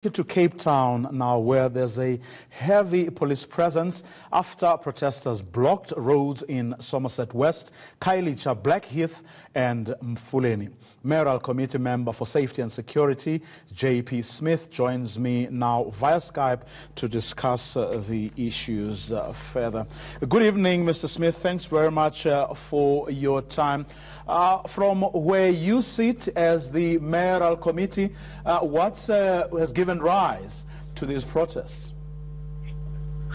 To Cape Town now, where there's a heavy police presence after protesters blocked roads in Somerset West, Khayelitsha, Blackheath and Mfuleni. Mayoral Committee Member for Safety and Security, J.P. Smith, joins me now via Skype to discuss the issues further. Good evening, Mr. Smith. Thanks very much for your time. From where you sit as the Mayoral Committee, what has given rise to these protests?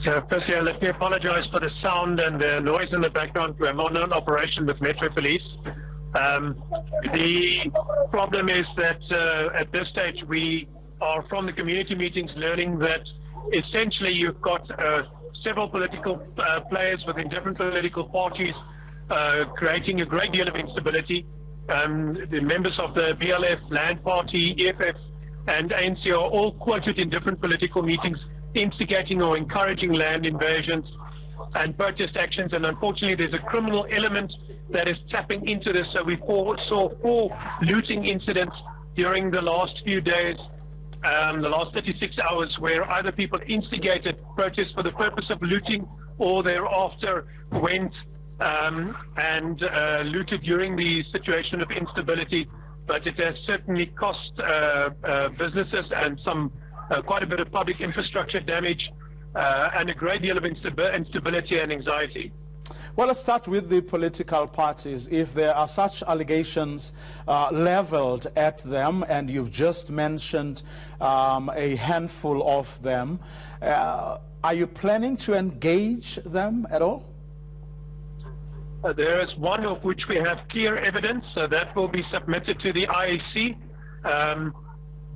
So firstly, let me apologize for the sound and the noise in the background. We're on an operation with Metro Police. The problem is that at this stage we are from the community meetings learning that essentially you've got several political players within different political parties creating a great deal of instability. The members of the BLF, Land Party, EFF and eNCA are all quoted in different political meetings instigating or encouraging land invasions and protest actions, and unfortunately there's a criminal element that is tapping into this. So we saw 4 looting incidents during the last few days, the last 36 hours, where either people instigated protests for the purpose of looting or thereafter went and looted during the situation of instability. But it has certainly cost businesses and quite a bit of public infrastructure damage and a great deal of instability and anxiety. Well, let's start with the political parties. If there are such allegations leveled at them, and you've just mentioned a handful of them, are you planning to engage them at all? There is one of which we have clear evidence, so that will be submitted to the IEC.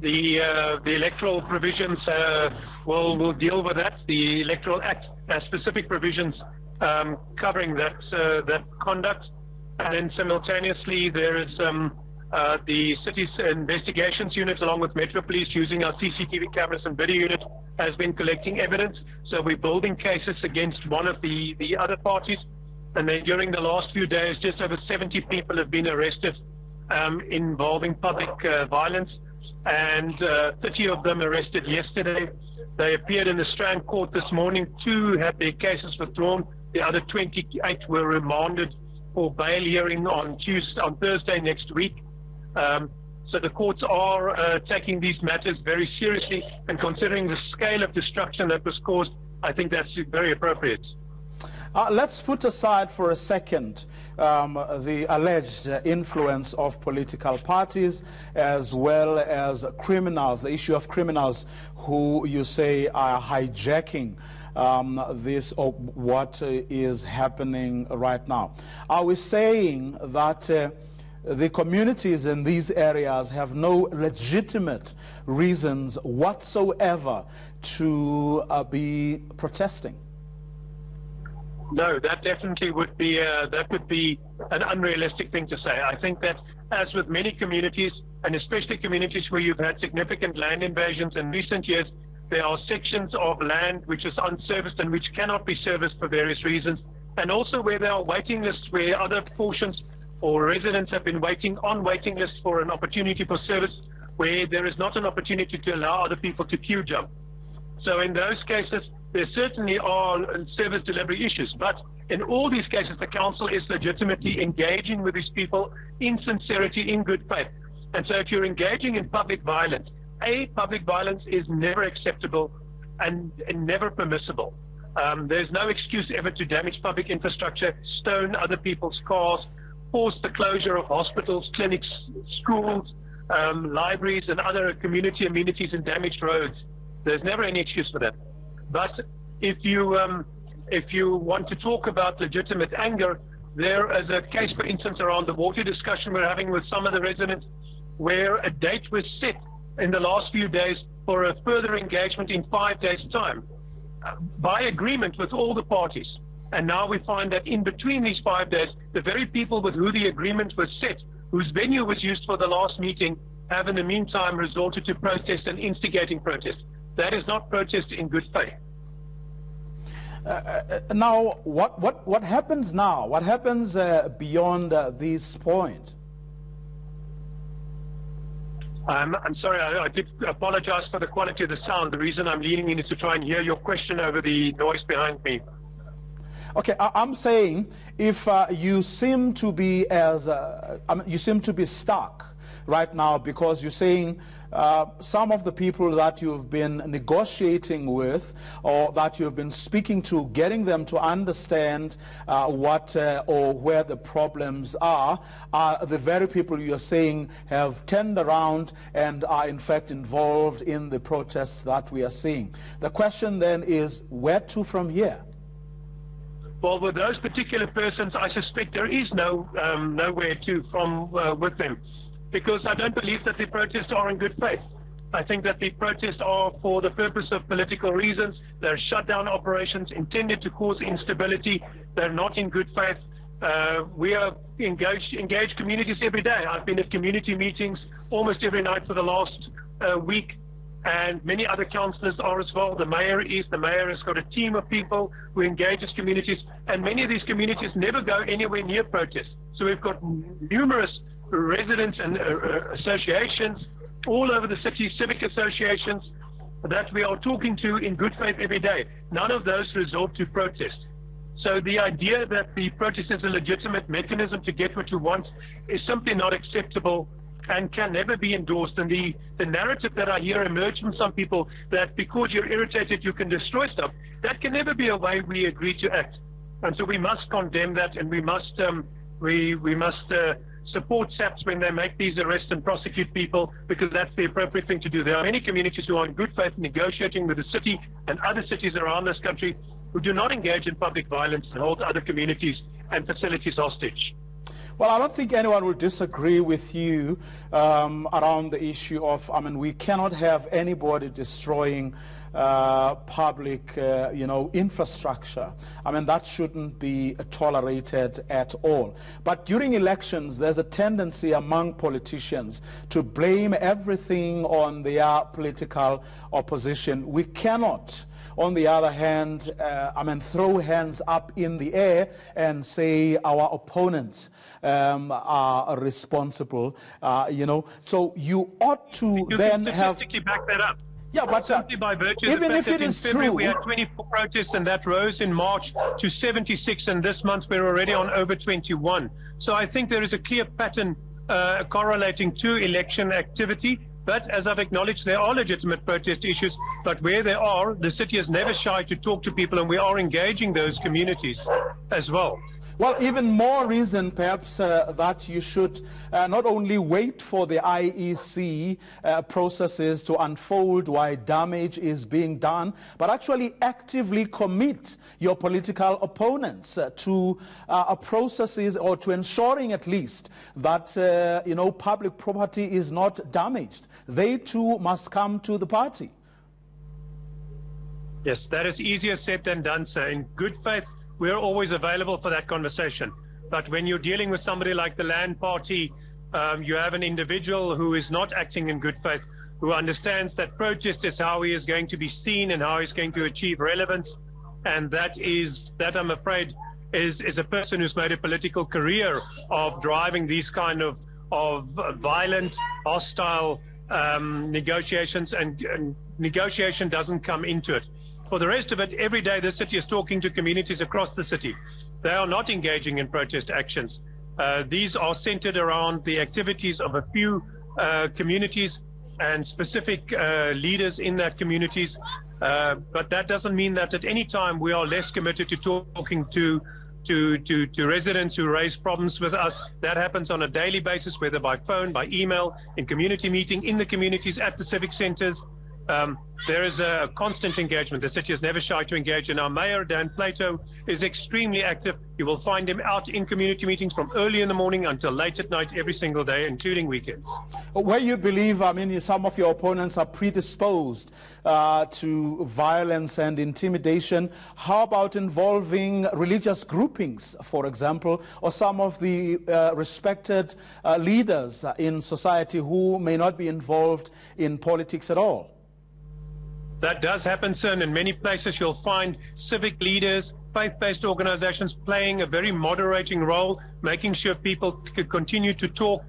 The electoral provisions will deal with that. The Electoral Act has specific provisions covering that conduct. And then simultaneously there is the city's investigations unit along with Metro Police using our CCTV cameras and video unit has been collecting evidence. So we're building cases against one of the other parties. And then during the last few days, just over 70 people have been arrested involving public violence, and 30 of them arrested yesterday. They appeared in the Strand Court this morning. 2 had their cases withdrawn. The other 28 were remanded for bail hearing on Thursday next week. So the courts are taking these matters very seriously, and considering the scale of destruction that was caused, I think that's very appropriate. Let's put aside for a second the alleged influence of political parties as well as criminals, the issue of criminals who you say are hijacking this or what is happening right now. Are we saying that the communities in these areas have no legitimate reasons whatsoever to be protesting? No, that definitely would be an unrealistic thing to say. I think that, as with many communities, and especially communities where you've had significant land invasions in recent years, there are sections of land which is unserviced and which cannot be serviced for various reasons, and also where there are waiting lists where other portions or residents have been waiting on waiting lists for an opportunity for service, where there is not an opportunity to allow other people to queue jump. So in those cases, there certainly are service delivery issues, but in all these cases, the council is legitimately engaging with these people in sincerity, in good faith. And so if you're engaging in public violence, public violence is never acceptable and never permissible. There's no excuse ever to damage public infrastructure, stone other people's cars, force the closure of hospitals, clinics, schools, libraries, and other community amenities in damaged roads. There's never any excuse for that. But if you want to talk about legitimate anger, there is a case, for instance, around the water discussion we're having with some of the residents, where a date was set in the last few days for a further engagement in 5 days' time, by agreement with all the parties. And now we find that in between these 5 days, the very people with who the agreement was set, whose venue was used for the last meeting, have in the meantime resorted to protest and instigating protest. That is not protest in good faith. Now, what happens now? What happens beyond this point? I'm sorry, I did apologize for the quality of the sound. The reason I'm leaning in is to try and hear your question over the noise behind me. Okay, I'm saying if you seem to be you seem to be stuck right now because you're saying some of the people that you've been negotiating with or that you've been speaking to, getting them to understand what or where the problems are the very people you're saying have turned around and are in fact involved in the protests that we are seeing. The question then is, where to from here? Well, with those particular persons, I suspect there is nowhere to from with them, because I don't believe that the protests are in good faith. I think that the protests are for the purpose of political reasons. They're shutdown operations intended to cause instability. They're not in good faith. We are engaged communities every day. I've been at community meetings almost every night for the last week, and many other councillors are as well. The mayor has got a team of people who engages communities, and many of these communities never go anywhere near protests. So we've got numerous residents and associations all over the city, civic associations that we are talking to in good faith every day. None of those resort to protest. So the idea that the protest is a legitimate mechanism to get what you want is simply not acceptable and can never be endorsed. And the narrative that I hear emerge from some people that because you're irritated you can destroy stuff, that can never be a way we agree to act. And so we must condemn that, and we must support SAPs when they make these arrests and prosecute people, because that's the appropriate thing to do. There are many communities who are in good faith negotiating with the city and other cities around this country who do not engage in public violence and hold other communities and facilities hostage. Well, I don't think anyone will disagree with you around the issue of, we cannot have anybody destroying public, infrastructure. That shouldn't be tolerated at all. But during elections, there's a tendency among politicians to blame everything on their political opposition. We cannot, on the other hand, throw hands up in the air and say our opponents are responsible, So you ought to then have... statistically back that up. Yeah, but simply by virtue of the fact that in February we had 24 protests, and that rose in March to 76, and this month we're already on over 21. So I think there is a clear pattern correlating to election activity. But as I've acknowledged, there are legitimate protest issues, but where there are, the city is never shy to talk to people, and we are engaging those communities as well. Well, even more reason perhaps that you should not only wait for the IEC processes to unfold why damage is being done, but actually actively commit your political opponents to processes, or to ensuring at least that public property is not damaged. They too must come to the party. Yes, that is easier said than done, sir. In good faith, we're always available for that conversation. But when you're dealing with somebody like the Land Party, you have an individual who is not acting in good faith, who understands that protest is how he is going to be seen and how he's going to achieve relevance. And that I'm afraid is a person who's made a political career of driving these kind of violent, hostile negotiations, and negotiation doesn't come into it. For the rest of it, every day the city is talking to communities across the city. They are not engaging in protest actions. These are centered around the activities of a few communities and specific leaders in that communities. But that doesn't mean that at any time we are less committed to talking to residents who raise problems with us. That happens on a daily basis, whether by phone, by email, in community meeting, in the communities, at the civic centers. There is a constant engagement. The city is never shy to engage, and our mayor, Dan Plato, is extremely active. You will find him out in community meetings from early in the morning until late at night every single day, including weekends. Where you believe, some of your opponents are predisposed to violence and intimidation, how about involving religious groupings, for example, or some of the respected leaders in society who may not be involved in politics at all? That does happen, sir, and in many places you'll find civic leaders, faith-based organizations playing a very moderating role, making sure people continue to talk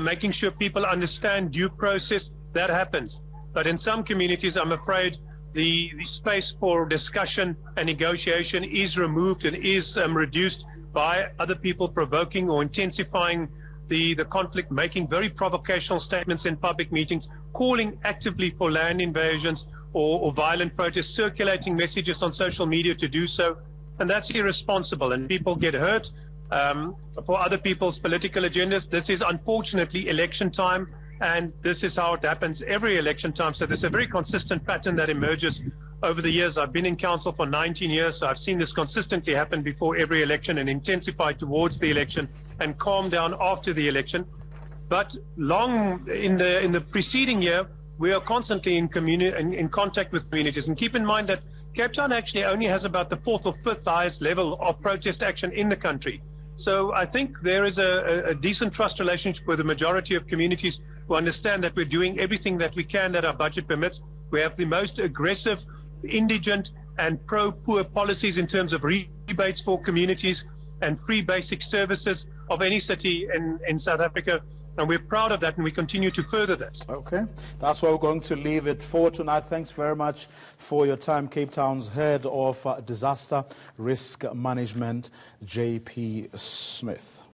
making sure people understand due process, that happens. But in some communities, I'm afraid the space for discussion and negotiation is removed and is reduced by other people provoking or intensifying the conflict, making very provocational statements in public meetings, calling actively for land invasions or violent protests, circulating messages on social media to do so. And that's irresponsible, and people get hurt for other people's political agendas. This is unfortunately election time, and this is how it happens every election time. So there's a very consistent pattern that emerges over the years. I've been in council for 19 years, so I've seen this consistently happen before every election and intensify towards the election and calm down after the election. But long in the preceding year, we are constantly in contact with communities. And keep in mind that Cape Town actually only has about the 4th or 5th highest level of protest action in the country. So I think there is a decent trust relationship with the majority of communities who understand that we're doing everything that we can that our budget permits. We have the most aggressive, indigent and pro-poor policies in terms of rebates for communities and free basic services of any city in South Africa. And we're proud of that, and we continue to further that. Okay. That's where we're going to leave it for tonight. Thanks very much for your time. Cape Town's Head of Disaster Risk Management, J.P. Smith.